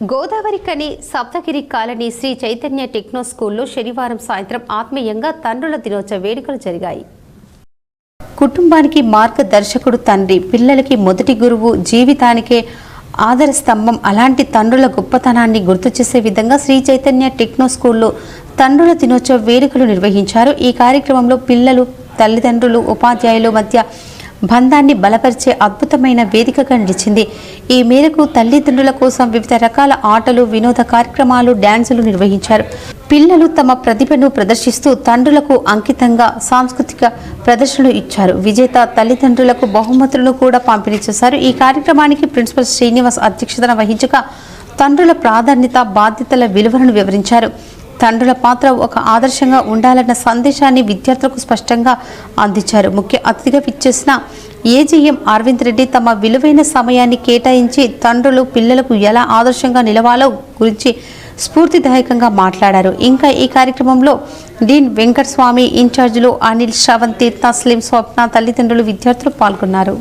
గోదావరి కని Saptagiri colony Shri Chaitanya techno స్కూల్లో శనివారం సాయంత్రం ఆత్మీయంగా తండ్రుల దినోత్సవ వేడుకలు జరిగాయి. కుటుంబానికి మార్గదర్శకుడు తండ్రి, పిల్లలకి మొదటి గురువు, జీవితానికే ఆధార స్తంభం. అలాంటి తండ్రుల గొప్పతనాన్ని గుర్తు చేసే విధంగా శ్రీ చైతన్య టెక్నో స్కూల్లో తండ్రుల దినోత్సవ వేడుకలు నిర్వహించారు. ఈ కార్యక్రమంలో పిల్లలు, తల్లిదండ్రులు, ఉపాధ్యాయుల మధ్య బంధాన్ని బలపరిచే అద్భుతమైన వేదికగా నిలిచింది. ఈ మేరకు తల్లిదండ్రుల కోసం వివిధ రకాల ఆటలు, వినోద కార్యక్రమాలు, డ్యాన్సులు నిర్వహించారు. పిల్లలు తమ ప్రతిభను ప్రదర్శిస్తూ తండ్రులకు అంకితంగా సాంస్కృతిక ప్రదర్శనలు ఇచ్చారు. విజేత తల్లిదండ్రులకు బహుమతులను కూడా పంపిణీ చేశారు. ఈ కార్యక్రమానికి ప్రిన్సిపల్ శ్రీనివాస్ అధ్యక్షతన వహించగా తండ్రుల ప్రాధాన్యత, బాధ్యతల విలువలను వివరించారు. తండ్రుల పాత్ర ఒక ఆదర్శంగా ఉండాలన్న సందేశాన్ని విద్యార్థులకు స్పష్టంగా అందించారు. ముఖ్య అతిథిగా విచ్చేసిన ఏజీఎం అరవింద్ రెడ్డి తమ విలువైన సమయాన్ని కేటాయించి తండ్రులు పిల్లలకు ఎలా ఆదర్శంగా నిలవాలో గురించి స్ఫూర్తిదాయకంగా మాట్లాడారు. ఇంకా ఈ కార్యక్రమంలో డీన్ వెంకటస్వామి, ఇన్ఛార్జీలు అనిల్, శ్రవంతి, తస్లీం, స్వప్న, తల్లిదండ్రులు, విద్యార్థులు పాల్గొన్నారు.